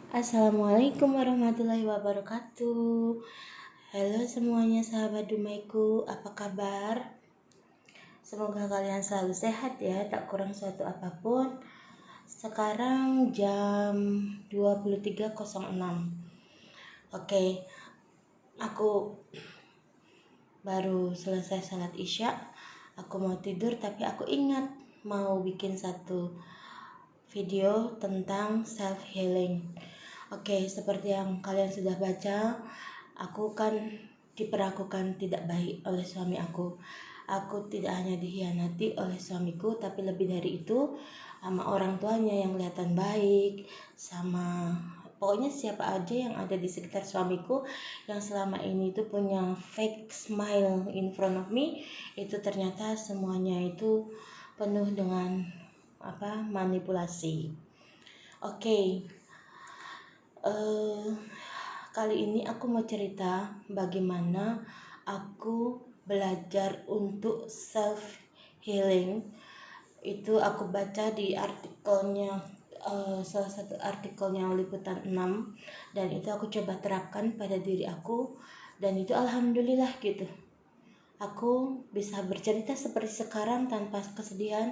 Assalamualaikum warahmatullahi wabarakatuh. Halo semuanya sahabat Dumaiku, apa kabar? Semoga kalian selalu sehat ya, tak kurang suatu apapun. Sekarang jam 23.06. Oke, aku baru selesai salat isya. Aku mau tidur tapi aku ingat mau bikin satu video tentang self healing. Oke, seperti yang kalian sudah baca, aku kan diperlakukan tidak baik oleh suami aku. Aku tidak hanya dikhianati oleh suamiku, tapi lebih dari itu sama orang tuanya yang kelihatan baik, sama pokoknya siapa aja yang ada di sekitar suamiku yang selama ini itu punya fake smile in front of me, itu ternyata semuanya itu penuh dengan manipulasi. Oke. Kali ini aku mau cerita bagaimana aku belajar untuk self healing. Itu aku baca di artikelnya, salah satu artikelnya Liputan 6, dan itu aku coba terapkan pada diri aku, dan itu alhamdulillah gitu. Aku bisa bercerita seperti sekarang tanpa kesedihan.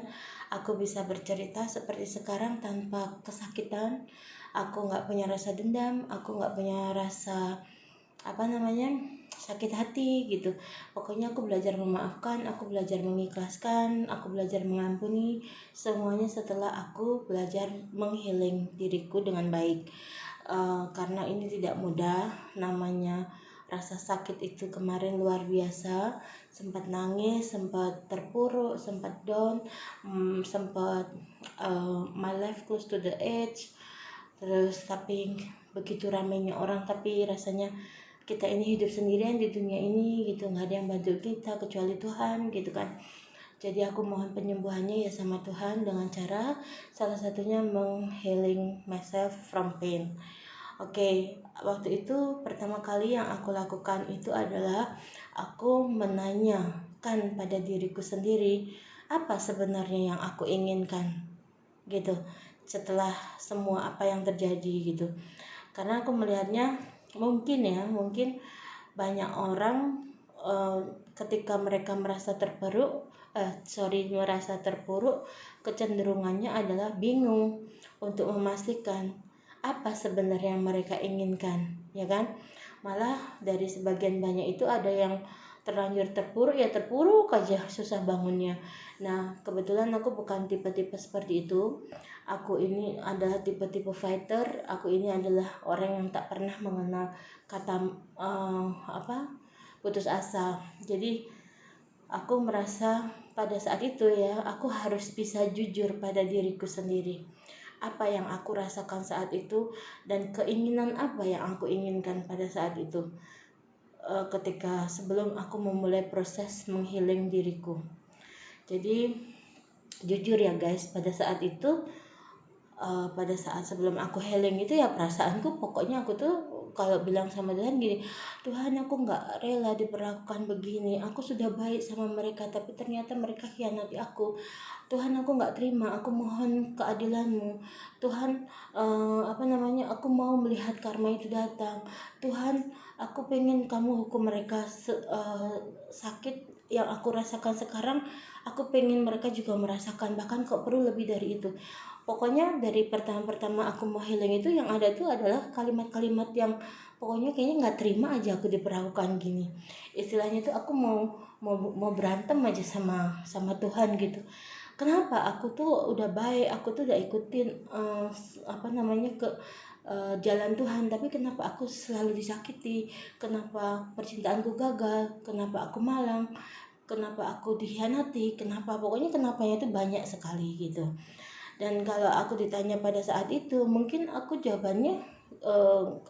Aku bisa bercerita seperti sekarang tanpa kesakitan. Aku nggak punya rasa dendam. Aku nggak punya rasa sakit hati gitu. Pokoknya aku belajar memaafkan. Aku belajar mengikhlaskan. Aku belajar mengampuni. Semuanya setelah aku belajar menghealing diriku dengan baik. Karena ini tidak mudah, namanya rasa sakit itu kemarin luar biasa, sempat nangis, sempat terpuruk, sempat down, sempat my life close to the edge. Terus tapi begitu ramainya orang, tapi rasanya kita ini hidup sendirian di dunia ini gitu, nggak ada yang bantu kita kecuali Tuhan gitu kan. Jadi aku mohon penyembuhannya ya sama Tuhan dengan cara salah satunya menghealing myself from pain. Oke, waktu itu pertama kali yang aku lakukan itu adalah aku menanyakan pada diriku sendiri apa sebenarnya yang aku inginkan gitu. Setelah semua apa yang terjadi gitu. Karena aku melihatnya mungkin banyak orang ketika mereka merasa terpuruk, kecenderungannya adalah bingung untuk memastikan apa sebenarnya yang mereka inginkan, ya kan? Malah dari sebagian banyak itu ada yang terlanjur terpuruk aja, susah bangunnya. Nah, kebetulan aku bukan tipe-tipe seperti itu. Aku ini adalah tipe-tipe fighter. Aku ini adalah orang yang tak pernah mengenal kata putus asa. Jadi aku merasa pada saat itu ya, aku harus bisa jujur pada diriku sendiri. Apa yang aku rasakan saat itu dan keinginan apa yang aku inginkan pada saat itu. Ketika sebelum aku memulai proses menghealing diriku. Jadi jujur ya guys, pada saat itu pada saat sebelum aku healing itu ya perasaanku pokoknya aku tuh kalau bilang sama Tuhan gini, Tuhan aku nggak rela diperlakukan begini, aku sudah baik sama mereka tapi ternyata mereka khianati aku. Tuhan aku nggak terima, aku mohon keadilanmu. Tuhan aku mau melihat karma itu datang. Tuhan aku pengen kamu hukum mereka sakit yang aku rasakan sekarang, aku pengen mereka juga merasakan, bahkan kok perlu lebih dari itu. Pokoknya dari pertama aku mau healing itu yang ada tuh adalah kalimat-kalimat yang pokoknya kayaknya nggak terima aja aku diperlakukan gini. Istilahnya tuh aku mau berantem aja sama Tuhan gitu. Kenapa aku tuh udah baik, aku tuh udah ikutin jalan Tuhan, tapi kenapa aku selalu disakiti? Kenapa percintaanku gagal? Kenapa aku malang? Kenapa aku dikhianati? Pokoknya kenapanya itu banyak sekali gitu. Dan kalau aku ditanya pada saat itu, mungkin aku jawabannya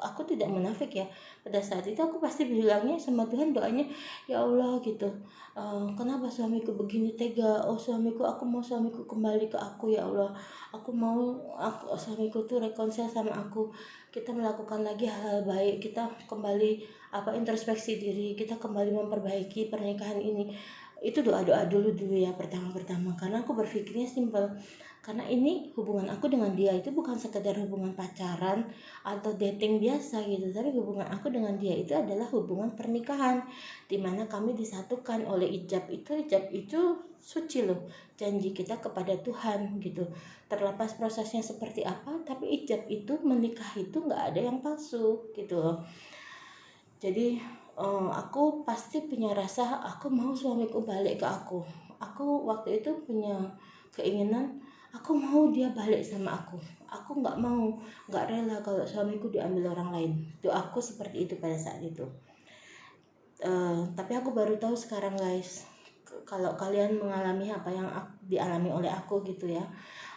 aku tidak munafik ya. Pada saat itu aku pasti bilangnya sama Tuhan, doanya ya Allah gitu, kenapa suamiku begini tega. Oh suamiku, aku mau suamiku kembali ke aku ya Allah. Aku mau suamiku tuh rekonsil sama aku, kita melakukan lagi hal-hal baik, kita kembali introspeksi diri, kita kembali memperbaiki pernikahan ini. itu doa-doa dulu ya pertama-pertama, karena aku berpikirnya simpel. Karena ini hubungan aku dengan dia itu bukan sekedar hubungan pacaran atau dating biasa gitu, tapi hubungan aku dengan dia itu adalah hubungan pernikahan, dimana kami disatukan oleh ijab. Ijab itu suci loh, janji kita kepada Tuhan gitu. Terlepas prosesnya seperti apa, tapi ijab itu, menikah itu nggak ada yang palsu gitu loh. Jadi aku pasti punya rasa aku mau suamiku balik ke aku. Aku waktu itu punya keinginan aku mau dia balik sama aku. Aku nggak mau, nggak rela kalau suamiku diambil orang lain. Itu aku seperti itu pada saat itu. Tapi aku baru tahu sekarang guys, kalau kalian mengalami apa yang dialami oleh aku gitu ya,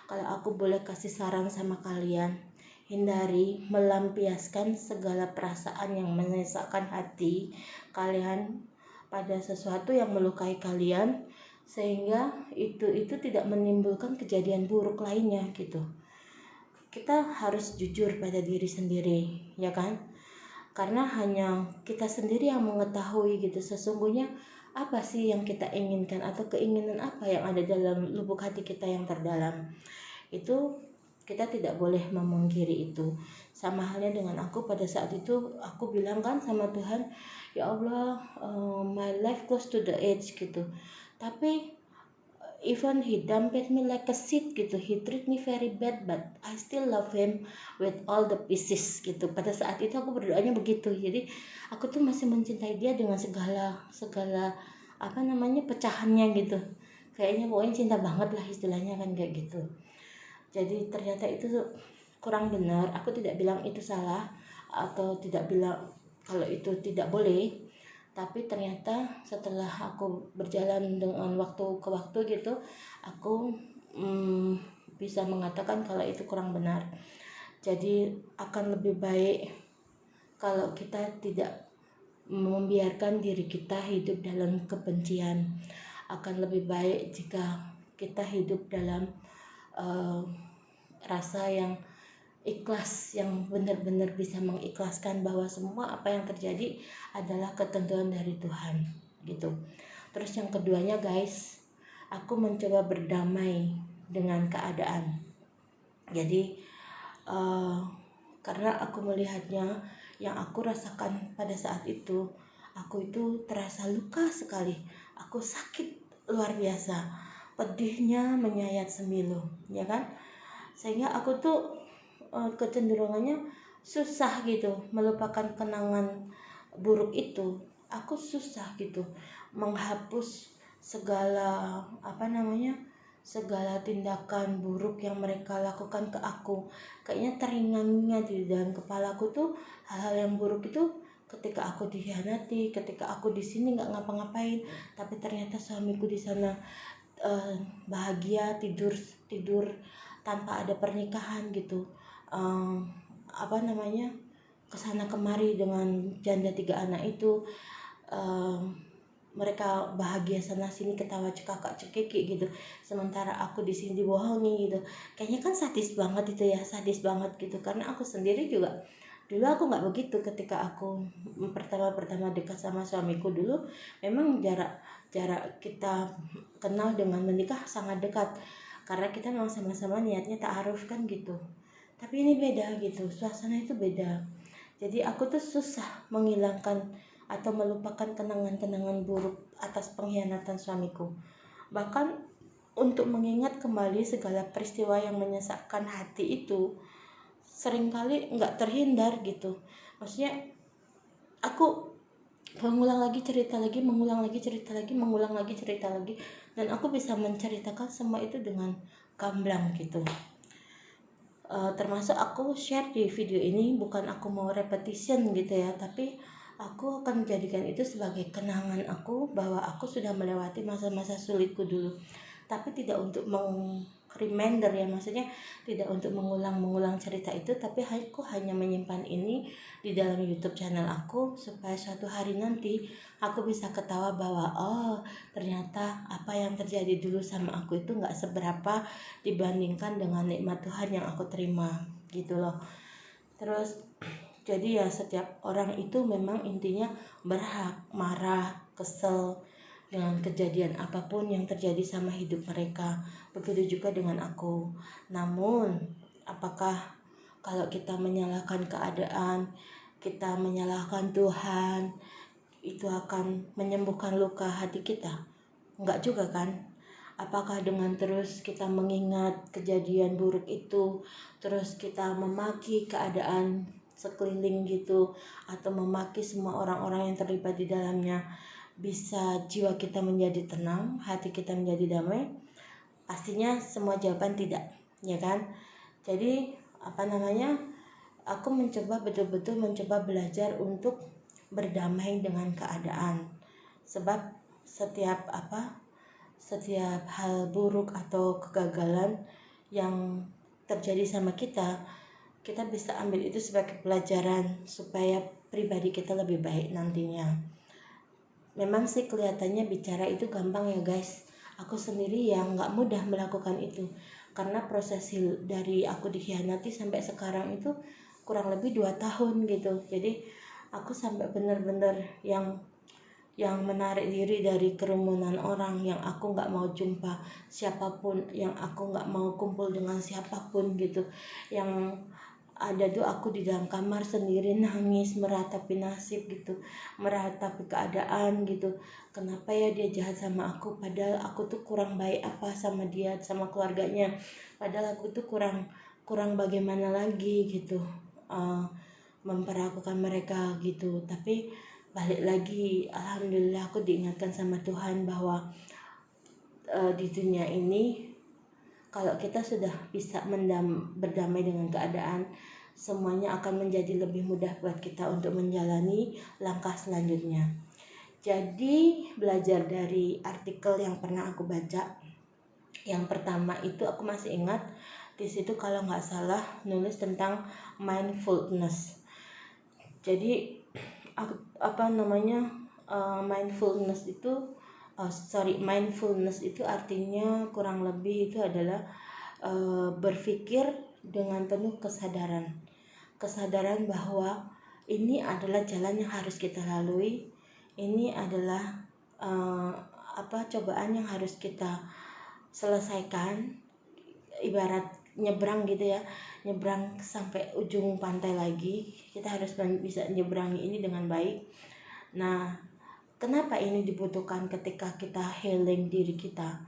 kalau aku boleh kasih saran sama kalian, hindari melampiaskan segala perasaan yang menyesakkan hati kalian pada sesuatu yang melukai kalian, sehingga itu tidak menimbulkan kejadian buruk lainnya gitu. Kita harus jujur pada diri sendiri, ya kan? Karena hanya kita sendiri yang mengetahui gitu sesungguhnya apa sih yang kita inginkan, atau keinginan apa yang ada dalam lubuk hati kita yang terdalam. Itu kita tidak boleh memungkiri itu. Sama halnya dengan aku pada saat itu, aku bilang kan sama Tuhan, ya Allah, my life close to the edge gitu. Tapi even he dumped me like a seed gitu, he treat me very bad, but I still love him with all the pieces gitu. Pada saat itu aku berdoanya begitu. Jadi aku tuh masih mencintai dia dengan segala apa namanya pecahannya gitu. Kayaknya pokoknya cinta banget lah istilahnya kan kayak gitu. Jadi ternyata itu kurang benar. Aku tidak bilang itu salah atau tidak bilang kalau itu tidak boleh, tapi ternyata setelah aku berjalan dengan waktu ke waktu gitu, aku bisa mengatakan kalau itu kurang benar. Jadi akan lebih baik kalau kita tidak membiarkan diri kita hidup dalam kebencian. Akan lebih baik jika kita hidup dalam rasa yang ikhlas, yang benar-benar bisa mengikhlaskan bahwa semua apa yang terjadi adalah ketentuan dari Tuhan gitu. Terus yang keduanya guys, aku mencoba berdamai dengan keadaan. Jadi karena aku melihatnya, yang aku rasakan pada saat itu, aku itu terasa luka sekali. Aku sakit luar biasa, pedihnya menyayat semilu, ya kan? Sehingga aku tuh kecenderungannya susah gitu melupakan kenangan buruk itu. Aku susah gitu menghapus segala segala tindakan buruk yang mereka lakukan ke aku. Kayaknya teringat di dalam kepalaku tuh hal-hal yang buruk itu, ketika aku dikhianati, ketika aku di sini nggak ngapa-ngapain, tapi ternyata suamiku di sana bahagia tidur tanpa ada pernikahan gitu, kesana kemari dengan janda 3 anak itu, mereka bahagia sana sini, ketawa cekakak cekiki gitu, sementara aku di sini dibohongi gitu. Kayaknya kan sadis banget itu ya, sadis banget gitu. Karena aku sendiri juga dulu aku nggak begitu. Ketika aku pertama dekat sama suamiku dulu, memang jarak kita kenal dengan menikah sangat dekat, karena kita memang sama-sama niatnya ta'aruf kan gitu. Tapi ini beda gitu, suasana itu beda. Jadi aku tuh susah menghilangkan atau melupakan kenangan-kenangan buruk atas pengkhianatan suamiku. Bahkan untuk mengingat kembali segala peristiwa yang menyesakkan hati itu seringkali nggak terhindar gitu. Maksudnya aku mengulang lagi cerita lagi, dan aku bisa menceritakan semua itu dengan gamblang gitu. Termasuk aku share di video ini, bukan aku mau repetition gitu ya, tapi aku akan menjadikan itu sebagai kenangan aku bahwa aku sudah melewati masa-masa sulitku dulu, tapi tidak untuk reminder ya, maksudnya tidak untuk mengulang cerita itu, tapi aku hanya menyimpan ini di dalam YouTube channel aku supaya suatu hari nanti aku bisa ketawa bahwa oh ternyata apa yang terjadi dulu sama aku itu nggak seberapa dibandingkan dengan nikmat Tuhan yang aku terima gitu loh. Terus jadi ya setiap orang itu memang intinya berhak marah, kesel, dengan kejadian apapun yang terjadi sama hidup mereka. Begitu juga dengan aku. Namun, apakah kalau kita menyalahkan keadaan, kita menyalahkan Tuhan, itu akan menyembuhkan luka hati kita? Enggak juga kan? Apakah dengan terus kita mengingat kejadian buruk itu, terus kita memaki keadaan sekeliling gitu, atau memaki semua orang-orang yang terlibat di dalamnya, bisa jiwa kita menjadi tenang, hati kita menjadi damai? Pastinya semua jawaban tidak, ya kan? Jadi aku betul-betul mencoba belajar untuk berdamai dengan keadaan. Sebab setiap hal buruk atau kegagalan yang terjadi sama kita bisa ambil itu sebagai pelajaran supaya pribadi kita lebih baik nantinya. Memang sih kelihatannya bicara itu gampang ya guys. Aku sendiri yang gak mudah melakukan itu, karena proses dari aku dikhianati sampai sekarang itu kurang lebih 2 tahun gitu. Jadi aku sampai benar-benar yang menarik diri dari kerumunan orang, yang aku gak mau jumpa siapapun, yang aku gak mau kumpul dengan siapapun gitu. Yang ada tuh aku di dalam kamar sendiri nangis, meratapi nasib gitu, meratapi keadaan gitu. Kenapa ya dia jahat sama aku, padahal aku tuh kurang baik apa sama dia, sama keluarganya, padahal aku tuh kurang bagaimana lagi gitu memperlakukan mereka gitu. Tapi balik lagi, alhamdulillah aku diingatkan sama Tuhan bahwa di dunia ini kalau kita sudah bisa berdamai dengan keadaan, semuanya akan menjadi lebih mudah buat kita untuk menjalani langkah selanjutnya. Jadi belajar dari artikel yang pernah aku baca, yang pertama itu aku masih ingat, di situ kalau nggak salah nulis tentang mindfulness. Jadi mindfulness itu artinya kurang lebih itu adalah berpikir dengan penuh kesadaran bahwa ini adalah jalan yang harus kita lalui, ini adalah cobaan yang harus kita selesaikan, ibarat nyebrang gitu ya, nyebrang sampai ujung pantai lagi, kita harus bisa nyebrangi ini dengan baik. Nah, kenapa ini dibutuhkan ketika kita healing diri kita?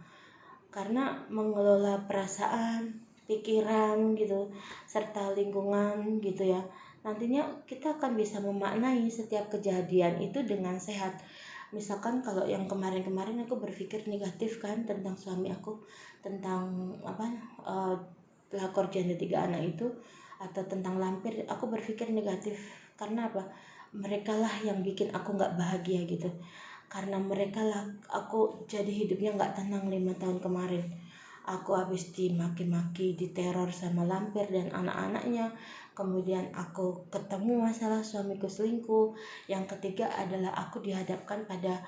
Karena mengelola perasaan, pikiran gitu, serta lingkungan gitu ya, nantinya kita akan bisa memaknai setiap kejadian itu dengan sehat. Misalkan kalau yang kemarin-kemarin aku berpikir negatif kan tentang suami aku, tentang pelakor janda 3 anak itu, atau tentang lampir, aku berpikir negatif. Karena apa? Mereka lah yang bikin aku gak bahagia gitu. Karena mereka lah aku jadi hidupnya gak tenang 5 tahun kemarin. Aku habis dimaki-maki, diteror sama lampir dan anak-anaknya. Kemudian aku ketemu masalah suamiku selingkuh. Yang ketiga adalah aku dihadapkan pada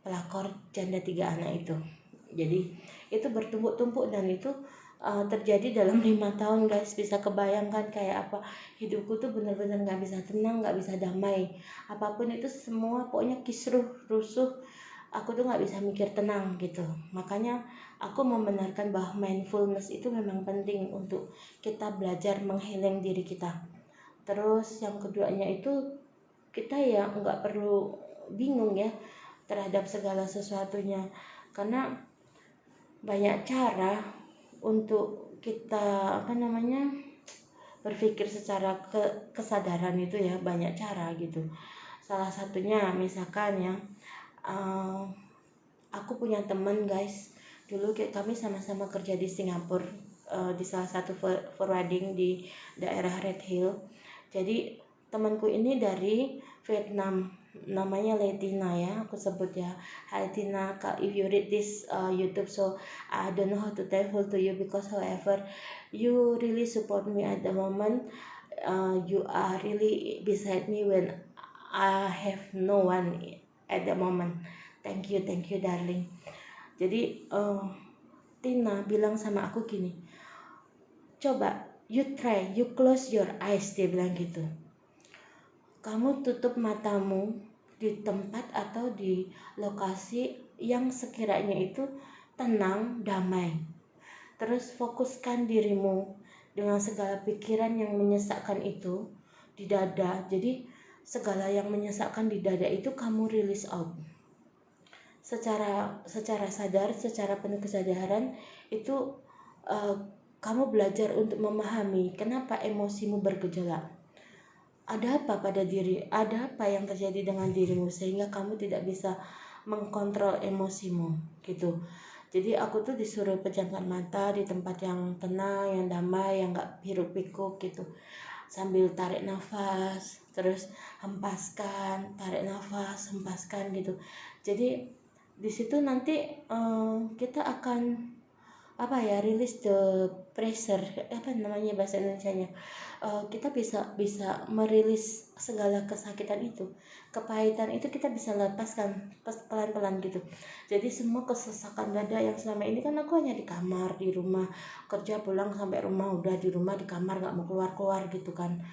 pelakor janda 3 anak itu. Jadi itu bertumpuk-tumpuk dan itu terjadi dalam 5 tahun guys. Bisa kebayangkan kayak apa hidupku tuh benar-benar gak bisa tenang, gak bisa damai. Apapun itu semua pokoknya kisruh, rusuh, aku tuh gak bisa mikir tenang gitu. Makanya aku membenarkan bahwa mindfulness itu memang penting untuk kita belajar menghealing diri kita. Terus yang keduanya itu kita ya gak perlu bingung ya terhadap segala sesuatunya, karena banyak cara untuk kita berpikir secara kesadaran itu ya, banyak cara gitu. Salah satunya misalkan ya, aku punya teman guys, dulu kami sama-sama kerja di Singapura, di salah satu forwarding di daerah Red Hill. Jadi temanku ini dari Vietnam, namanya Letina ya, aku sebut ya. Hai Tina, if you read this YouTube, so I don't know how to thankful to you, because however you really support me at the moment, you are really beside me when I have no one at the moment. Thank you darling. Jadi Tina bilang sama aku gini, coba you try, you close your eyes, dia bilang gitu. Kamu tutup matamu di tempat atau di lokasi yang sekiranya itu tenang, damai. Terus fokuskan dirimu dengan segala pikiran yang menyesakkan itu di dada. Jadi segala yang menyesakkan di dada itu kamu release out. Secara sadar, secara penuh kesadaran itu kamu belajar untuk memahami kenapa emosimu bergejolak. Ada apa pada diri, ada apa yang terjadi dengan dirimu sehingga kamu tidak bisa mengkontrol emosimu gitu. Jadi aku tuh disuruh pejamkan mata di tempat yang tenang, yang damai, yang gak hiruk pikuk gitu, sambil tarik nafas, terus hempaskan, tarik nafas, hempaskan gitu. Jadi di situ nanti kita akan release the pressure, apa namanya bahasa Indonesianya, kita bisa merilis segala kesakitan itu, kepahitan itu kita bisa lepaskan pelan-pelan gitu. Jadi semua kesesakan dada yang selama ini kan aku hanya di kamar, di rumah, kerja pulang sampai rumah udah di rumah di kamar, nggak mau keluar gitu kan.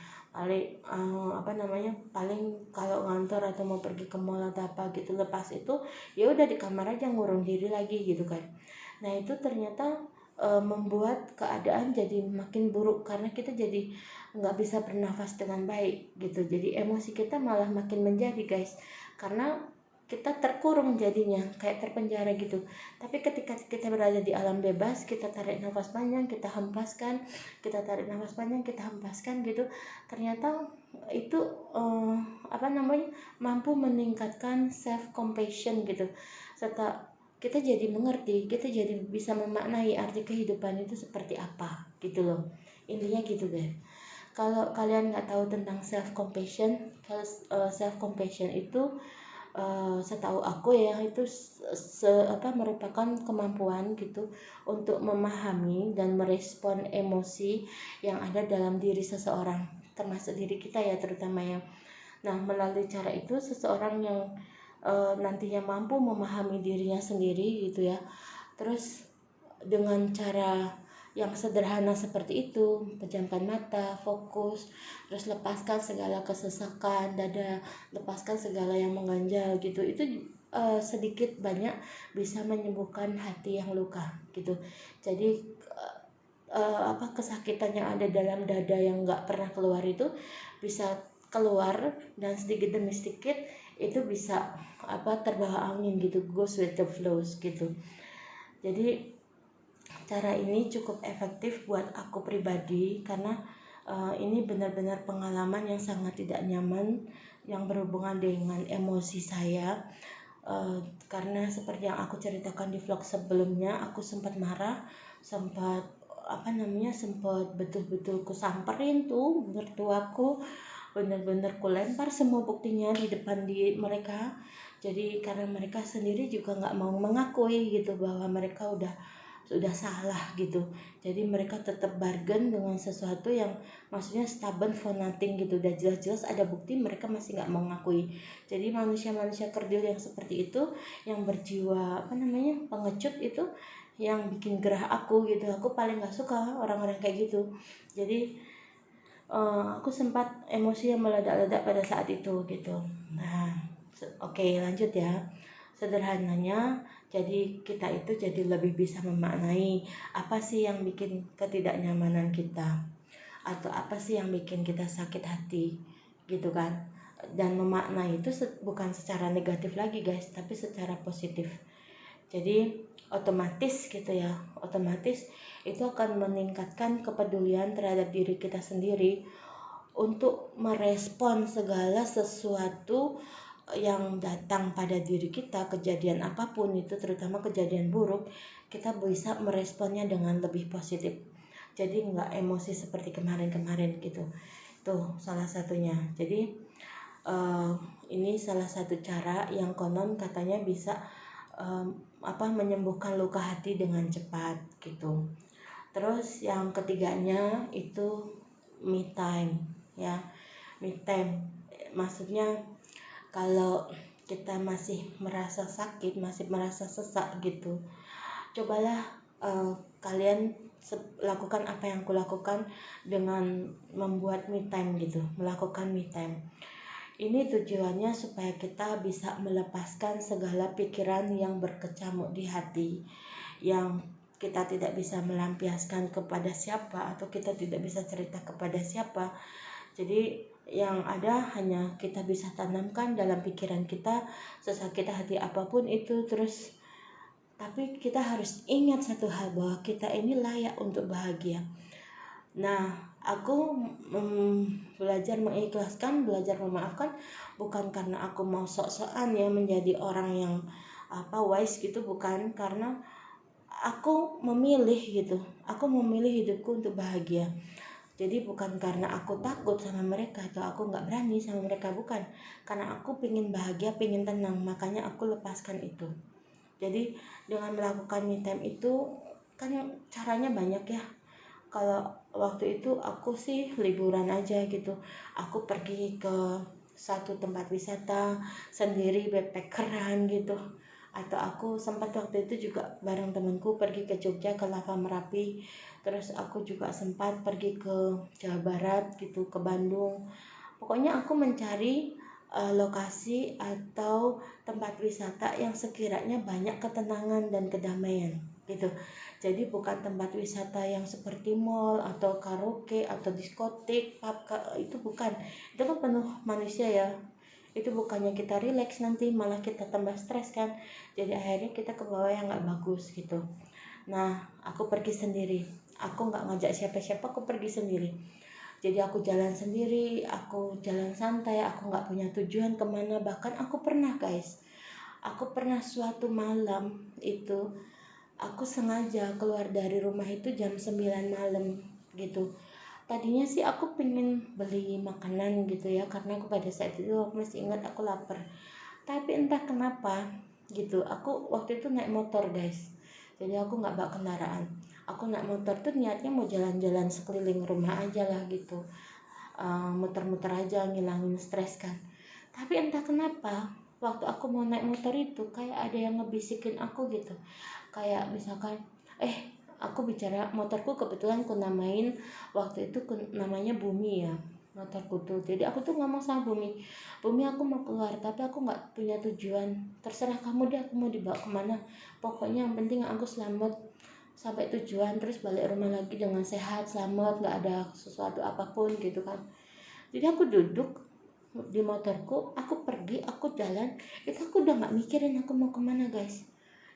Paling kalau ngantor atau mau pergi ke mall atau apa gitu, lepas itu ya udah di kamar aja ngurung diri lagi gitu kan. Nah itu ternyata membuat keadaan jadi makin buruk karena kita jadi nggak bisa bernafas dengan baik gitu. Jadi emosi kita malah makin menjadi guys, karena kita terkurung jadinya kayak terpenjara gitu. Tapi ketika kita berada di alam bebas, kita tarik nafas panjang, kita hempaskan, kita tarik nafas panjang, kita hempaskan gitu, ternyata itu mampu meningkatkan self compassion gitu, serta kita jadi mengerti, kita jadi bisa memaknai arti kehidupan itu seperti apa gitu loh. Intinya gitu guys. Kalau kalian nggak tahu tentang self compassion, self compassion itu setahu aku ya itu merupakan kemampuan gitu untuk memahami dan merespon emosi yang ada dalam diri seseorang, termasuk diri kita ya terutama ya. Nah melalui cara itu seseorang yang nantinya mampu memahami dirinya sendiri gitu ya, terus dengan cara yang sederhana seperti itu, pejamkan mata, fokus, terus lepaskan segala kesesakan dada, lepaskan segala yang mengganjal gitu, itu sedikit banyak bisa menyembuhkan hati yang luka gitu. Jadi kesakitan yang ada dalam dada yang nggak pernah keluar itu bisa keluar, dan sedikit demi sedikit itu bisa terbawa angin gitu, goes with the flows gitu. Jadi cara ini cukup efektif buat aku pribadi karena ini benar-benar pengalaman yang sangat tidak nyaman yang berhubungan dengan emosi saya. Karena seperti yang aku ceritakan di vlog sebelumnya, aku sempat marah, sempat betul-betul ku samperin tuh mertuaku, benar-benar ku lempar semua buktinya di depan mereka. Jadi karena mereka sendiri juga nggak mau mengakui gitu bahwa mereka sudah salah gitu. Jadi mereka tetap bargain dengan sesuatu yang maksudnya stubborn for nothing gitu. Udah jelas-jelas ada bukti, mereka masih nggak mau mengakui. Jadi manusia-manusia kerdil yang seperti itu, yang berjiwa pengecut itu, yang bikin gerah aku gitu. Aku paling nggak suka orang-orang kayak gitu. Jadi aku sempat emosi yang meledak-ledak pada saat itu gitu. Nah, oke, lanjut ya. Sederhananya, jadi kita itu jadi lebih bisa memaknai apa sih yang bikin ketidaknyamanan kita, atau apa sih yang bikin kita sakit hati gitu kan. Dan memaknai itu bukan secara negatif lagi guys, tapi secara positif. Jadi otomatis itu akan meningkatkan kepedulian terhadap diri kita sendiri untuk merespon segala sesuatu yang datang pada diri kita, kejadian apapun itu, terutama kejadian buruk, kita bisa meresponnya dengan lebih positif. Jadi nggak emosi seperti kemarin-kemarin gitu. Tuh salah satunya. Jadi ini salah satu cara yang konon katanya bisa menyembuhkan luka hati dengan cepat gitu. Terus yang ketiganya itu me time ya. Me time maksudnya kalau kita masih merasa sakit, masih merasa sesak gitu, cobalah kalian lakukan apa yang kulakukan dengan membuat me time gitu, melakukan me time. Ini tujuannya supaya kita bisa melepaskan segala pikiran yang berkecamuk di hati, yang kita tidak bisa melampiaskan kepada siapa atau kita tidak bisa cerita kepada siapa. Jadi yang ada hanya kita bisa tanamkan dalam pikiran kita sesakit hati apapun itu. Terus tapi kita harus ingat satu hal, bahwa kita ini layak untuk bahagia. Nah, aku belajar mengikhlaskan, belajar memaafkan bukan karena aku mau sok-sokan ya menjadi orang yang wise gitu, bukan, karena aku memilih gitu. Aku memilih hidupku untuk bahagia. Jadi bukan karena aku takut sama mereka atau aku nggak berani sama mereka, bukan. Karena aku pengen bahagia, pengen tenang, makanya aku lepaskan itu. Jadi dengan melakukan me time itu kan caranya banyak ya. Kalau waktu itu aku sih liburan aja gitu. Aku pergi ke satu tempat wisata sendiri, backpackeran gitu. Atau aku sempat waktu itu juga bareng temanku pergi ke Jogja, ke Lava Merapi. Terus aku juga sempat pergi ke Jawa Barat gitu, ke Bandung. Pokoknya aku mencari lokasi atau tempat wisata yang sekiranya banyak ketenangan dan kedamaian gitu. Jadi bukan tempat wisata yang seperti mall atau karaoke atau diskotik, pub, itu bukan. Itu kan penuh manusia ya. Itu bukannya kita rileks, nanti malah kita tambah stres kan. Jadi akhirnya kita ke bawah yang nggak bagus gitu. Nah, aku pergi sendiri. Aku nggak ngajak siapa-siapa, aku pergi sendiri. Jadi aku jalan sendiri, aku jalan santai, aku nggak punya tujuan kemana. Bahkan aku pernah guys, aku pernah suatu malam itu aku sengaja keluar dari rumah itu jam 9 malam gitu. Tadinya sih aku pengen beli makanan gitu ya, karena aku pada saat itu aku masih ingat aku lapar. Tapi entah kenapa gitu, aku waktu itu naik motor guys. Jadi aku nggak bawa kendaraan. Aku naik motor tuh niatnya mau jalan-jalan sekeliling rumah aja lah gitu. Muter-muter aja ngilangin stres kan. Tapi entah kenapa waktu aku mau naik motor itu kayak ada yang ngebisikin aku gitu. Kayak misalkan aku bicara, motorku kebetulan aku namain waktu itu namanya Bumi ya, motorku tuh. Jadi aku tuh ngomong sama Bumi, Bumi aku mau keluar tapi aku nggak punya tujuan, terserah kamu deh aku mau dibawa kemana, pokoknya yang penting aku selamat sampai tujuan, terus balik rumah lagi dengan sehat, selamat, nggak ada sesuatu apapun gitu kan. Jadi aku duduk di motorku, aku pergi, aku jalan, itu aku udah nggak mikirin aku mau kemana guys.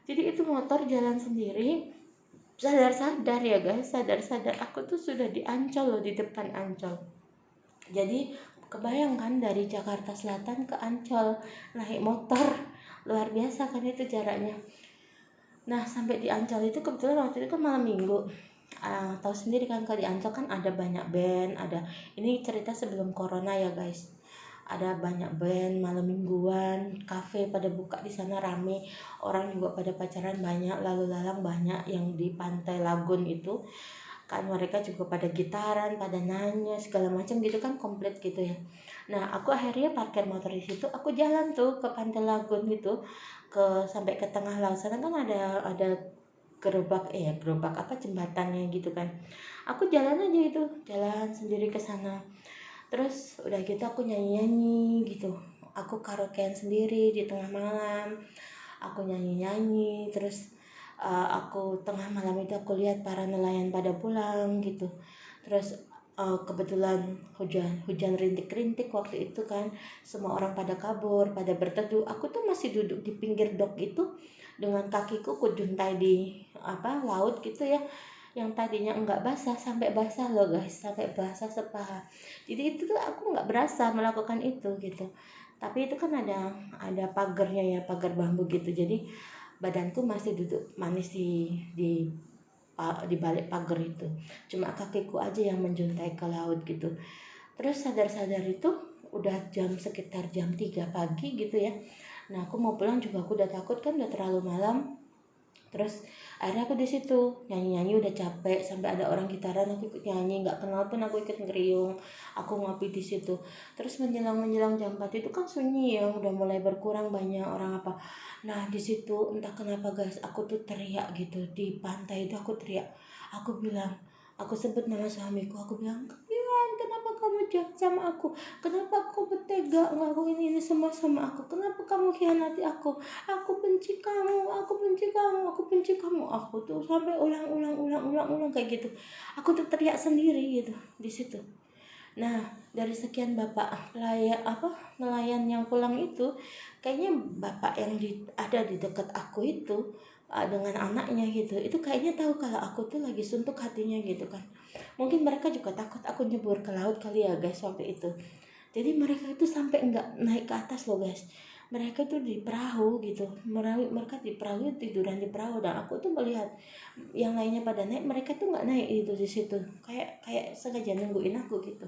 Jadi itu motor jalan sendiri, sadar-sadar ya guys, sadar-sadar aku tuh sudah di Ancol loh, di depan Ancol. Jadi kebayangkan dari Jakarta Selatan ke Ancol naik motor, luar biasa kan itu jaraknya. Nah sampai di Ancol itu kebetulan waktu itu kan malam minggu. Tahu sendiri kan kalau di Ancol kan ada banyak band, ada, ini cerita sebelum corona ya guys. Ada banyak band malam mingguan, kafe pada buka di sana rame, orang juga pada pacaran banyak, lalu lalang banyak yang di pantai Lagun itu kan, mereka juga pada gitaran, pada nanya segala macam gitu kan, komplit gitu ya. Nah aku akhirnya parkir motor di situ, aku jalan tuh ke pantai Lagun gitu, sampai ke tengah laut sana kan ada gerobak apa, jembatannya gitu kan. Aku jalan aja itu, jalan sendiri ke sana. Terus udah gitu aku nyanyi-nyanyi gitu, aku karaokean sendiri di tengah malam, aku nyanyi-nyanyi. Terus aku tengah malam itu aku lihat para nelayan pada pulang gitu. Terus kebetulan hujan rintik-rintik waktu itu kan, semua orang pada kabur, pada berteduh, aku tuh masih duduk di pinggir dok itu dengan kakiku kujuntai di laut gitu ya, yang tadinya enggak basah sampai basah loh guys, sampai basah sepaha. Jadi itu tuh aku nggak berasa melakukan itu gitu, tapi itu kan ada pagarnya ya, pagar bambu gitu. Jadi badanku masih duduk manis di balik pagar itu, cuma kakiku aja yang menjuntai ke laut gitu. Terus sadar-sadar itu udah sekitar jam 3 pagi gitu ya. Nah aku mau pulang juga, aku udah takut kan, udah terlalu malam. Terus akhirnya aku di situ nyanyi-nyanyi udah capek, sampai ada orang gitaran aku ikut nyanyi, nggak kenal pun aku ikut ngeriung, aku ngopi di situ. Terus menjelang jam 4 itu kan sunyi ya, udah mulai berkurang banyak orang apa. Nah di situ entah kenapa guys, aku tuh teriak gitu di pantai itu, aku teriak, aku bilang, aku sebut nama suamiku, aku bilang, Kian kenapa kamu jahat sama aku? Kenapa kau bertega ngelakuin ini semua sama aku? Kenapa kamu khianati aku? Aku benci kamu, aku benci kamu, aku benci kamu. Aku tuh sampai ulang kayak gitu. Aku tuh teriak sendiri gitu di situ. Nah, dari sekian bapak nelayan yang pulang itu, kayaknya bapak yang ada di dekat aku itu dengan anaknya gitu, itu kayaknya tahu kalau aku tuh lagi suntuk hatinya gitu kan. Mungkin mereka juga takut aku nyebur ke laut kali ya guys waktu itu. Jadi mereka itu sampai enggak naik ke atas loh guys. Mereka tuh di perahu gitu, mereka di perahu, tiduran di perahu, dan aku tuh melihat yang lainnya pada naik, mereka tuh nggak naik gitu di situ, kayak sengaja nungguin aku gitu.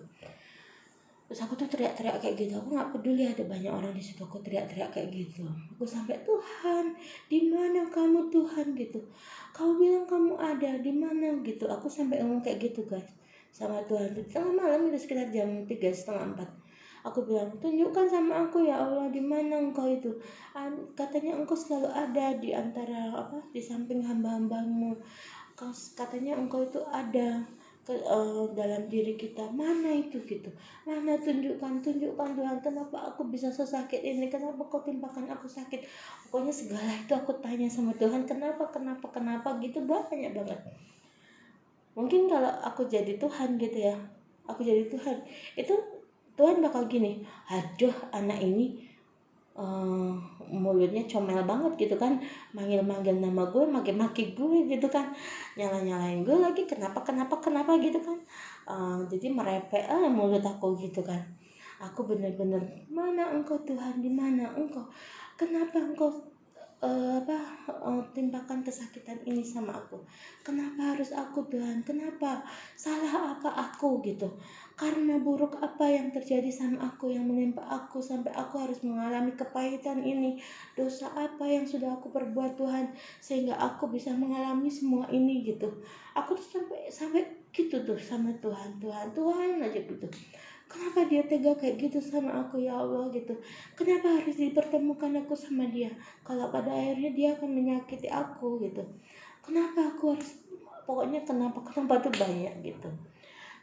Terus aku tuh teriak-teriak kayak gitu, aku nggak peduli ada banyak orang di situ, aku teriak-teriak kayak gitu. Aku sampai, Tuhan, di mana kamu Tuhan gitu? Kau bilang kamu ada di mana gitu? Aku sampai ngomong kayak gitu guys sama Tuhan. Tengah malam itu sekitar jam 3:30, 4. Aku bilang, tunjukkan sama aku ya Allah di mana engkau itu. Katanya engkau selalu ada di antara di samping hamba-hambamu. Katanya engkau itu ada dalam diri kita. Mana itu gitu? Mana, tunjukkan Tuhan, kenapa aku bisa sesakit ini, kenapa kau timpakan aku sakit. Pokoknya segala itu aku tanya sama Tuhan, kenapa gitu, banyak banget. Mungkin kalau aku jadi Tuhan gitu ya, aku jadi Tuhan, itu Tuhan bakal gini, aduh anak ini mulutnya comel banget gitu kan, manggil-manggil nama gue, maki-maki gue gitu kan, nyalain gue lagi, kenapa gitu kan. Jadi merepek mulut aku gitu kan. Aku bener-bener, mana engkau Tuhan, di mana engkau, kenapa engkau timpakan kesakitan ini sama aku, kenapa harus aku Tuhan, kenapa, salah apa aku gitu, karena buruk apa yang terjadi sama aku, yang menimpa aku sampai aku harus mengalami kepahitan ini, dosa apa yang sudah aku perbuat Tuhan sehingga aku bisa mengalami semua ini gitu. Aku tuh sampai gitu tuh sama Tuhan aja gitu. Kenapa dia tega kayak gitu sama aku ya Allah gitu? Kenapa harus dipertemukan aku sama dia? Kalau pada akhirnya dia akan menyakiti aku gitu. Kenapa aku harus, pokoknya kenapa tuh banyak gitu.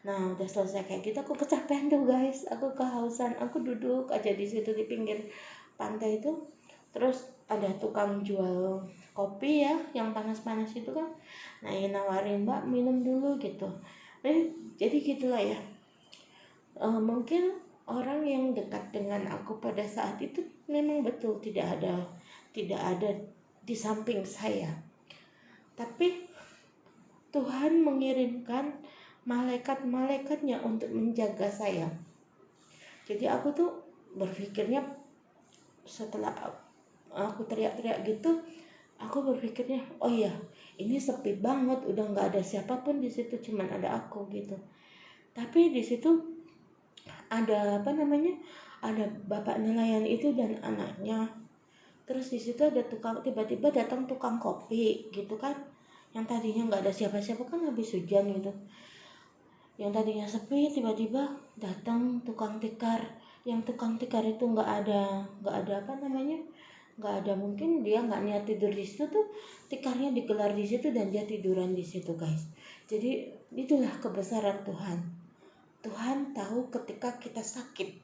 Nah udah selesai kayak gitu, aku kecapean tuh guys, aku kehausan, aku duduk aja di situ di pinggir pantai itu. Terus ada tukang jual kopi ya, yang panas-panas itu kan. Nah ini nawarin, Mbak minum dulu gitu. Jadi gitulah ya. Mungkin orang yang dekat dengan aku pada saat itu memang betul tidak ada di samping saya, tapi Tuhan mengirimkan malaikat-malaikatnya untuk menjaga saya. Jadi aku tuh berpikirnya, setelah aku teriak-teriak gitu, aku berpikirnya, oh iya ini sepi banget, udah nggak ada siapapun di situ, cuman ada aku gitu. Tapi di situ ada ada bapak nelayan itu dan anaknya. Terus di situ ada tiba-tiba datang tukang kopi gitu kan, yang tadinya nggak ada siapa-siapa kan, habis hujan gitu. Yang tadinya sepi tiba-tiba datang tukang tikar. Yang tukang tikar itu nggak ada nggak ada, mungkin dia nggak niat tidur di situ tuh, tikarnya digelar di situ dan dia tiduran di situ guys. Jadi itulah kebesaran Tuhan. Tuhan tahu ketika kita sakit,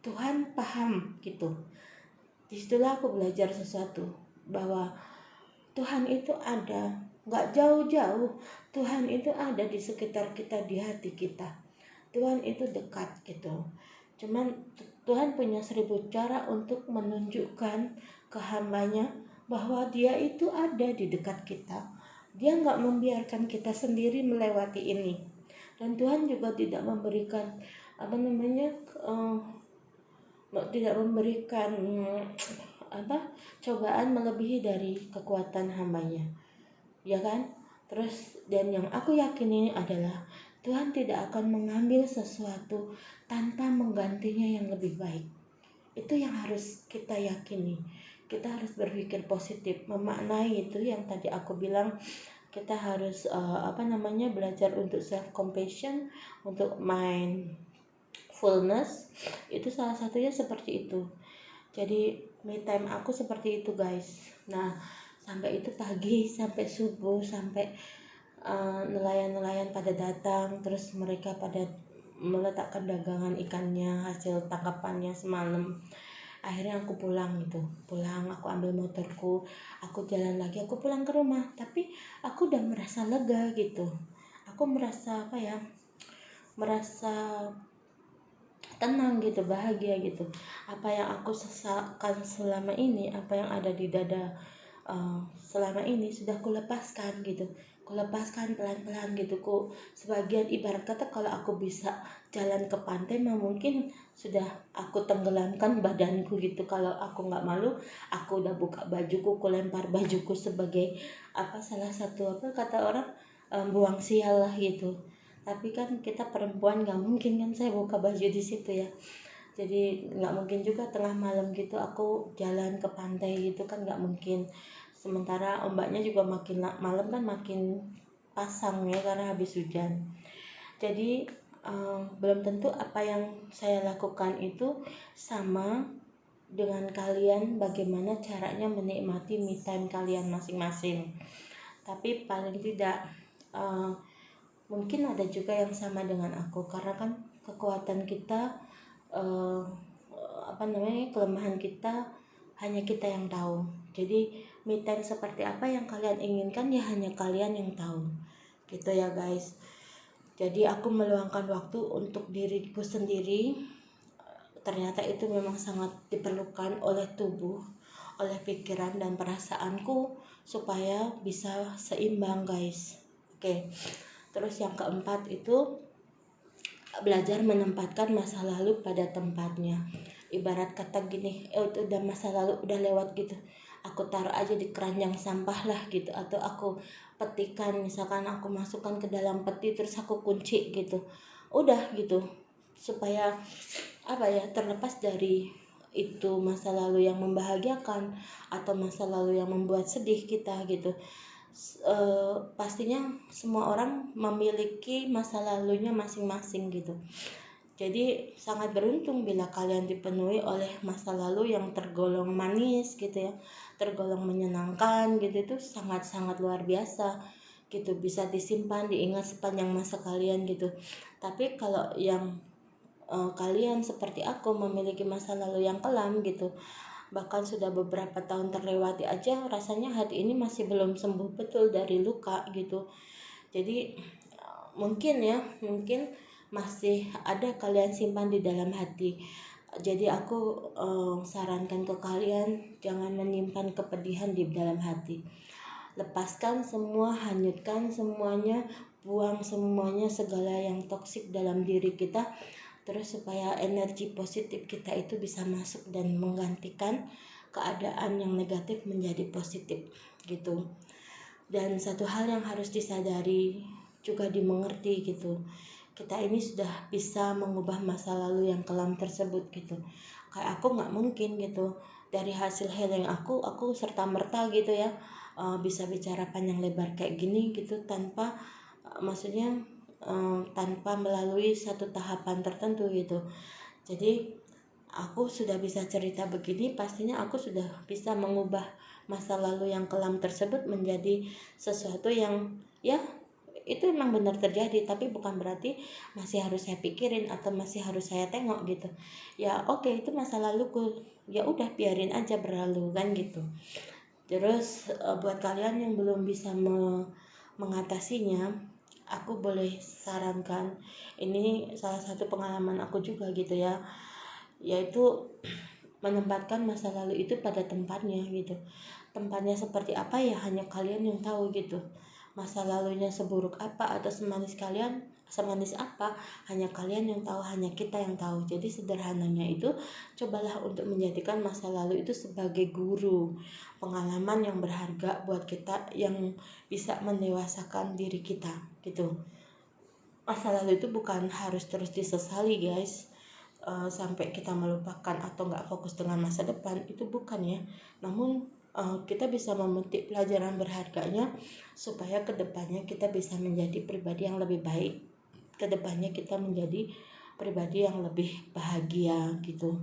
Tuhan paham gitu. Disitulah aku belajar sesuatu, bahwa Tuhan itu ada, gak jauh-jauh. Tuhan itu ada di sekitar kita, di hati kita. Tuhan itu dekat gitu. Cuman Tuhan punya 1000 cara untuk menunjukkan ke hambanya bahwa dia itu ada di dekat kita. Dia gak membiarkan kita sendiri melewati ini. Dan Tuhan juga tidak memberikan tidak memberikan cobaan melebihi dari kekuatan hambanya, ya kan? Terus, dan yang aku yakini adalah Tuhan tidak akan mengambil sesuatu tanpa menggantinya yang lebih baik. Itu yang harus kita yakini. Kita harus berpikir positif, memaknai itu yang tadi aku bilang. Kita harus belajar untuk self compassion, untuk mindfulness. Itu salah satunya seperti itu. Jadi me time aku seperti itu guys. Nah sampai itu pagi, sampai subuh, sampai nelayan-nelayan pada datang, terus mereka pada meletakkan dagangan ikannya, hasil tangkapannya semalam. Akhirnya aku pulang gitu, aku ambil motorku, aku jalan lagi, aku pulang ke rumah. Tapi aku udah merasa lega gitu, aku merasa merasa tenang gitu, bahagia gitu. Apa yang aku sesalkan selama ini, apa yang ada di dada selama ini sudah kulepaskan gitu, kulepaskan pelan-pelan gitu. Sebagian ibarat kata kalau aku bisa jalan ke pantai mah mungkin sudah aku tenggelamkan badanku gitu. Kalau aku nggak malu, aku udah buka bajuku, ku lempar bajuku sebagai salah satu kata orang, buang sial lah gitu. Tapi kan kita perempuan, nggak mungkin kan saya buka baju di situ ya. Jadi nggak mungkin juga tengah malam gitu aku jalan ke pantai gitu kan, nggak mungkin. Sementara ombaknya juga makin malam kan makin pasang ya karena habis hujan. Jadi belum tentu apa yang saya lakukan itu sama dengan kalian, bagaimana caranya menikmati me time kalian masing-masing. Tapi paling tidak mungkin ada juga yang sama dengan aku, karena kan kekuatan kita, kelemahan kita hanya kita yang tahu. Jadi me time seperti apa yang kalian inginkan ya hanya kalian yang tahu gitu ya guys. Jadi aku meluangkan waktu untuk diriku sendiri, ternyata itu memang sangat diperlukan oleh tubuh, oleh pikiran dan perasaanku supaya bisa seimbang guys. Oke. Terus yang keempat itu belajar menempatkan masa lalu pada tempatnya. Ibarat kata gini, itu udah masa lalu, udah lewat gitu, aku taruh aja di keranjang sampah lah gitu, atau aku petikan, misalkan aku masukkan ke dalam peti terus aku kunci gitu, udah gitu, supaya terlepas dari itu masa lalu yang membahagiakan atau masa lalu yang membuat sedih kita gitu. Pastinya semua orang memiliki masa lalunya masing-masing gitu. Jadi sangat beruntung bila kalian dipenuhi oleh masa lalu yang tergolong manis gitu ya, tergolong menyenangkan gitu. Itu sangat-sangat luar biasa gitu, bisa disimpan, diingat sepanjang masa kalian gitu. Tapi kalau yang kalian seperti aku memiliki masa lalu yang kelam gitu, bahkan sudah beberapa tahun terlewati aja, rasanya hati ini masih belum sembuh betul dari luka gitu. Jadi mungkin masih ada kalian simpan di dalam hati. Jadi aku sarankan ke kalian, jangan menyimpan kepedihan di dalam hati. Lepaskan semua, hanyutkan semuanya, buang semuanya, segala yang toksik dalam diri kita, terus supaya energi positif kita itu bisa masuk dan menggantikan keadaan yang negatif menjadi positif gitu. Dan satu hal yang harus disadari juga dimengerti gitu, kita ini sudah bisa mengubah masa lalu yang kelam tersebut gitu. Kayak aku nggak mungkin gitu dari hasil healing aku serta merta gitu ya bisa bicara panjang lebar kayak gini gitu tanpa tanpa melalui satu tahapan tertentu gitu. Jadi aku sudah bisa cerita begini, pastinya aku sudah bisa mengubah masa lalu yang kelam tersebut menjadi sesuatu yang ya itu memang benar terjadi, tapi bukan berarti masih harus saya pikirin atau masih harus saya tengok gitu. Ya oke, itu masa laluku, ya udah biarin aja berlalu kan gitu. Terus buat kalian yang belum bisa mengatasinya, aku boleh sarankan, ini salah satu pengalaman aku juga gitu ya, yaitu menempatkan masa lalu itu pada tempatnya gitu. Tempatnya seperti apa ya hanya kalian yang tahu gitu. Masa lalunya seburuk apa atau semanis apa, hanya kalian yang tahu, hanya kita yang tahu. Jadi sederhananya itu, cobalah untuk menjadikan masa lalu itu sebagai guru, pengalaman yang berharga buat kita yang bisa mendewasakan diri kita gitu. Masa lalu itu bukan harus terus disesali guys, sampai kita melupakan atau nggak fokus dengan masa depan, itu bukan ya. Namun kita bisa memetik pelajaran berharganya supaya kedepannya kita bisa menjadi pribadi yang lebih baik, kedepannya kita menjadi pribadi yang lebih bahagia gitu.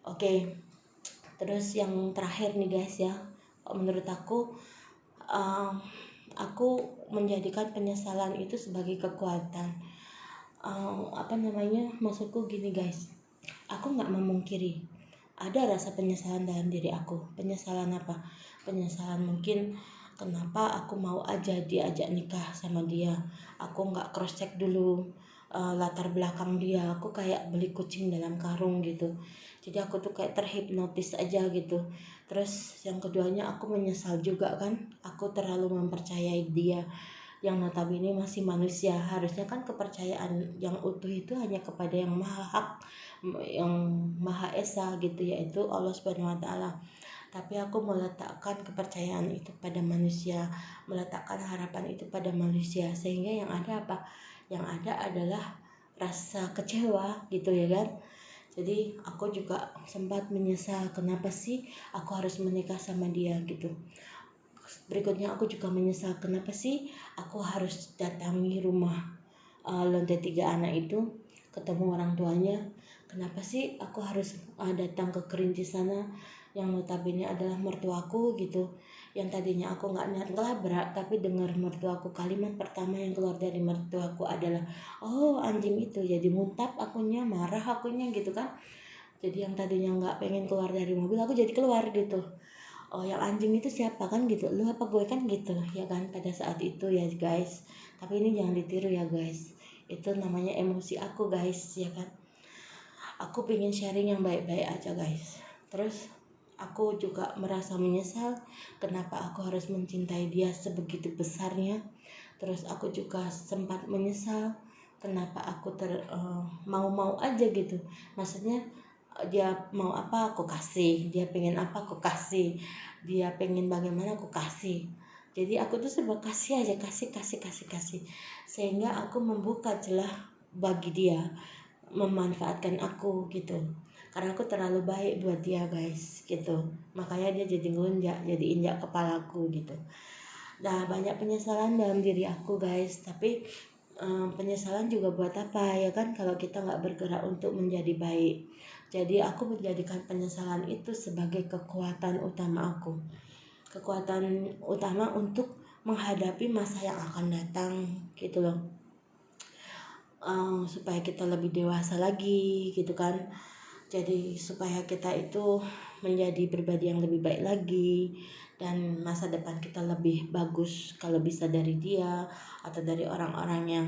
Oke. Terus yang terakhir nih guys ya, menurut aku menjadikan penyesalan itu sebagai kekuatan. Maksudku gini guys, aku nggak memungkiri ada rasa penyesalan dalam diri aku. Penyesalan apa? Penyesalan mungkin kenapa aku mau aja diajak nikah sama dia. Aku nggak cross check dulu latar belakang dia. Aku kayak beli kucing dalam karung gitu. Jadi aku tuh kayak terhipnotis aja gitu. Terus yang keduanya aku menyesal juga kan. Aku terlalu mempercayai dia yang notabene masih manusia. Harusnya kan kepercayaan yang utuh itu hanya kepada yang maha hak, yang maha esa gitu, yaitu Allah Subhanahu wa taala. Tapi aku meletakkan kepercayaan itu pada manusia, meletakkan harapan itu pada manusia, sehingga yang ada apa? Yang ada adalah rasa kecewa gitu ya kan. Jadi aku juga sempat menyesal kenapa sih aku harus menikah sama dia gitu. Berikutnya aku juga menyesal kenapa sih aku harus datangi rumah lonte 3 anak itu, ketemu orang tuanya. Kenapa sih aku harus datang ke Kerinci sana yang notabene adalah mertuaku gitu. Yang tadinya aku nggak niat ngelabrak, tapi dengar mertuaku, kalimat pertama yang keluar dari mertuaku adalah, oh anjing itu, jadi muntap akunya, marah akunya gitu kan. Jadi yang tadinya nggak pengen keluar dari mobil, aku jadi keluar gitu. Oh yang anjing itu siapa kan gitu, lu apa gue kan gitu ya kan pada saat itu ya guys. Tapi ini jangan ditiru ya guys, itu namanya emosi aku guys ya kan. Aku pengen sharing yang baik-baik aja guys. Terus aku juga merasa menyesal kenapa aku harus mencintai dia sebegitu besarnya. Terus aku juga sempat menyesal kenapa aku mau-mau aja gitu. Maksudnya dia mau apa aku kasih, dia pengen apa aku kasih, dia pengen bagaimana aku kasih. Jadi aku tuh serba kasih aja, kasih, sehingga aku membuka celah bagi dia memanfaatkan aku gitu, karena aku terlalu baik buat dia guys gitu. Makanya dia jadi ngelunjak, jadi injak kepalaku gitu. Nah banyak penyesalan dalam diri aku guys, tapi penyesalan juga buat apa ya kan, kalau kita nggak bergerak untuk menjadi baik. Jadi aku menjadikan penyesalan itu sebagai kekuatan utama aku, kekuatan utama untuk menghadapi masa yang akan datang gitu loh. Supaya kita lebih dewasa lagi gitu kan. Jadi supaya kita itu menjadi pribadi yang lebih baik lagi, dan masa depan kita lebih bagus kalau bisa dari dia atau dari orang-orang yang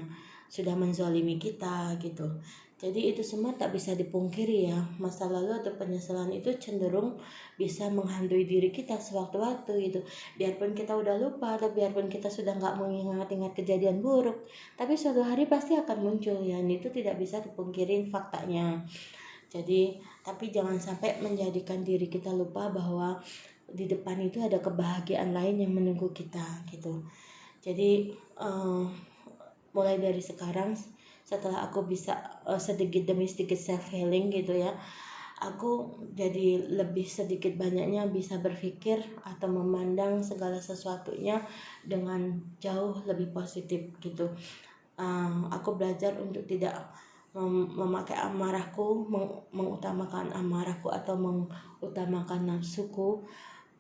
sudah menzalimi kita gitu. Jadi itu semua tak bisa dipungkiri ya, masa lalu atau penyesalan itu cenderung bisa menghantui diri kita sewaktu-waktu gitu. Biarpun kita udah lupa atau biarpun kita sudah nggak mengingat-ingat kejadian buruk, tapi suatu hari pasti akan muncul ya, itu tidak bisa dipungkirin faktanya. Jadi tapi jangan sampai menjadikan diri kita lupa bahwa di depan itu ada kebahagiaan lain yang menunggu kita gitu. Jadi mulai dari sekarang, setelah aku bisa sedikit demi sedikit self healing gitu ya, aku jadi lebih sedikit banyaknya bisa berpikir atau memandang segala sesuatunya dengan jauh lebih positif gitu. Aku belajar untuk tidak memakai amarahku, mengutamakan amarahku atau mengutamakan nafsuku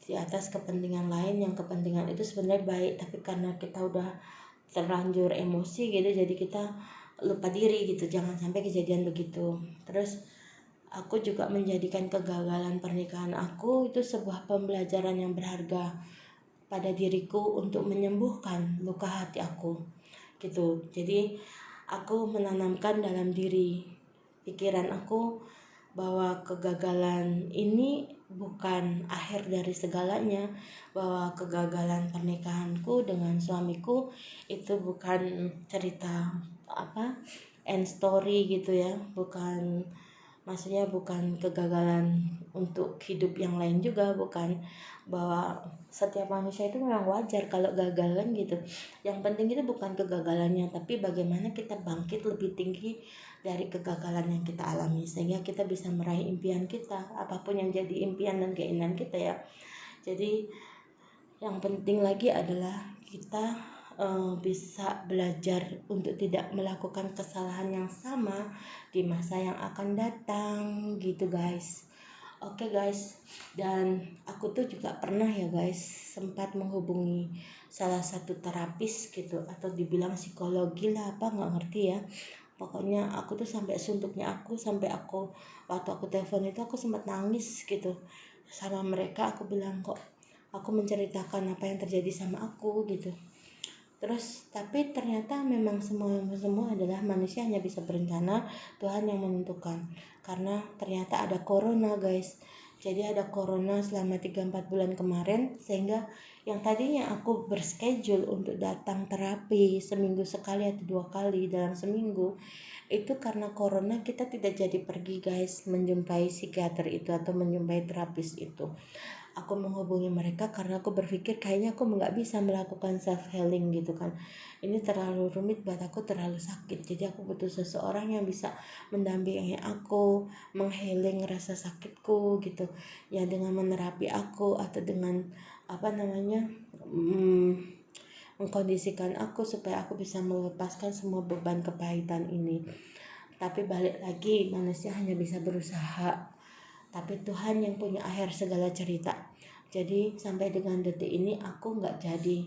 di atas kepentingan lain, yang kepentingan itu sebenarnya baik, tapi karena kita udah terlanjur emosi gitu, jadi kita lupa diri gitu. Jangan sampai kejadian begitu. Terus aku juga menjadikan kegagalan pernikahan aku itu sebuah pembelajaran yang berharga pada diriku untuk menyembuhkan luka hati aku gitu. Jadi aku menanamkan dalam diri pikiran aku bahwa kegagalan ini bukan akhir dari segalanya, bahwa kegagalan pernikahanku dengan suamiku itu bukan cerita end story gitu ya, bukan, maksudnya bukan kegagalan untuk hidup yang lain juga, bukan, bahwa setiap manusia itu memang wajar kalau gagal kan gitu. Yang penting itu bukan kegagalannya, tapi bagaimana kita bangkit lebih tinggi dari kegagalan yang kita alami, sehingga kita bisa meraih impian kita, apapun yang jadi impian dan keinginan kita ya. Jadi yang penting lagi adalah kita bisa belajar untuk tidak melakukan kesalahan yang sama di masa yang akan datang gitu guys. Oke guys, dan aku tuh juga pernah ya guys sempat menghubungi salah satu terapis gitu, atau dibilang psikologi lah apa nggak ngerti ya. Pokoknya aku tuh sampai suntuknya sampai aku waktu aku telepon itu aku sempat nangis gitu sama mereka. Aku bilang kok aku menceritakan apa yang terjadi sama aku gitu. Terus tapi ternyata memang semua adalah manusia hanya bisa berencana, Tuhan yang menentukan. Karena ternyata ada corona guys. Jadi ada corona selama 3-4 bulan kemarin, sehingga yang tadinya aku berschedule untuk datang terapi seminggu sekali atau 2 kali dalam seminggu, itu karena corona kita tidak jadi pergi guys menjumpai psikiater itu atau menjumpai terapis itu. Aku menghubungi mereka karena aku berpikir kayaknya aku nggak bisa melakukan self healing gitu kan, ini terlalu rumit buat aku, terlalu sakit. Jadi aku butuh seseorang yang bisa mendampingi aku, menghealing rasa sakitku gitu ya, dengan menerapi aku atau dengan mengkondisikan aku supaya aku bisa melepaskan semua beban kepahitan ini. Tapi balik lagi, manusia hanya bisa berusaha, tapi Tuhan yang punya akhir segala cerita. Jadi sampai dengan detik ini aku nggak jadi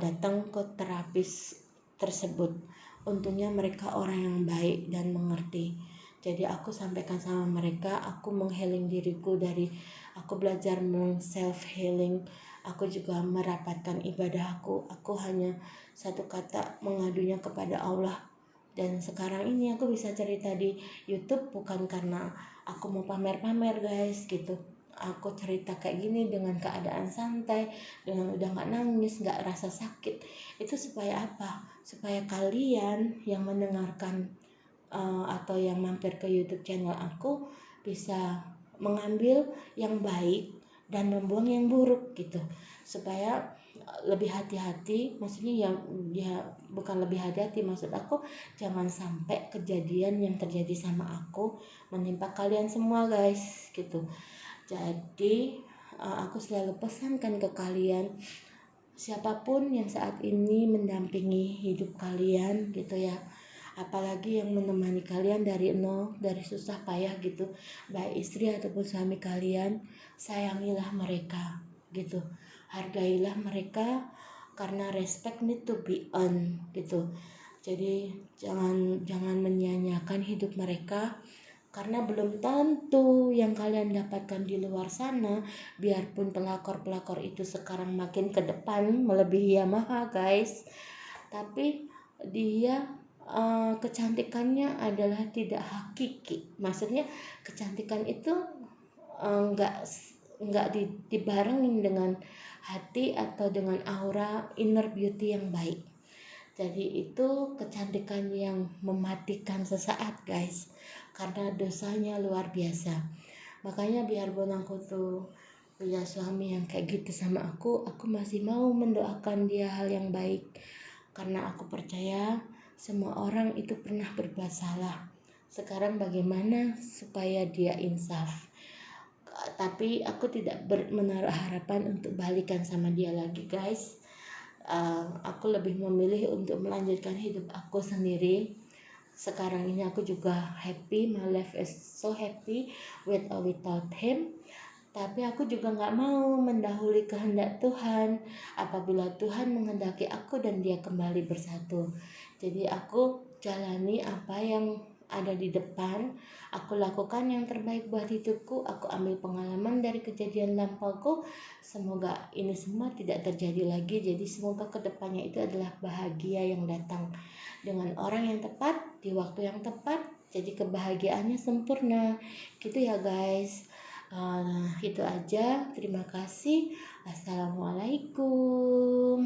datang ke terapis tersebut. Untungnya mereka orang yang baik dan mengerti. Jadi aku sampaikan sama mereka, aku menghealing diriku dari, aku belajar self healing. Aku juga merapatkan ibadah aku hanya satu kata, mengadunya kepada Allah. Dan sekarang ini aku bisa cerita di YouTube bukan karena aku mau pamer-pamer guys gitu. Aku cerita kayak gini dengan keadaan santai, dengan udah gak nangis, gak rasa sakit. Itu supaya apa? Supaya kalian yang mendengarkan atau yang mampir ke YouTube channel aku bisa mengambil yang baik dan membuang yang buruk gitu. Supaya lebih hati-hati, maksudnya ya bukan lebih hati-hati, maksud aku jangan sampai kejadian yang terjadi sama aku menimpa kalian semua guys gitu. Jadi aku selalu pesankan ke kalian, siapapun yang saat ini mendampingi hidup kalian gitu ya, apalagi yang menemani kalian dari nol, dari susah payah gitu, baik istri ataupun suami kalian, sayangilah mereka gitu, hargailah mereka, karena respect need to be earned gitu. Jadi jangan menyia-nyiakan hidup mereka, karena belum tentu yang kalian dapatkan di luar sana. Biarpun pelakor-pelakor itu sekarang makin ke depan melebihi Yamaha guys, tapi dia kecantikannya adalah tidak hakiki. Maksudnya kecantikan itu nggak dibarengin dengan hati atau dengan aura inner beauty yang baik. Jadi itu kecantikan yang mematikan sesaat guys, karena dosanya luar biasa. Makanya biarpun aku tuh punya suami yang kayak gitu sama aku masih mau mendoakan dia hal yang baik, karena aku percaya semua orang itu pernah berbuat salah. Sekarang bagaimana supaya dia insaf. Tapi aku tidak menaruh harapan untuk balikan sama dia lagi guys. Aku lebih memilih untuk melanjutkan hidup aku sendiri. Sekarang ini aku juga happy, my life is so happy with or without him. Tapi aku juga gak mau mendahului kehendak Tuhan. Apabila Tuhan menghendaki aku dan dia kembali bersatu, jadi aku jalani apa yang ada di depan. Aku lakukan yang terbaik buat hidupku. Aku ambil pengalaman dari kejadian lampauku. Semoga ini semua tidak terjadi lagi. Jadi semoga kedepannya itu adalah bahagia yang datang dengan orang yang tepat di waktu yang tepat. Jadi kebahagiaannya sempurna gitu ya guys. Itu aja. Terima kasih. Assalamualaikum.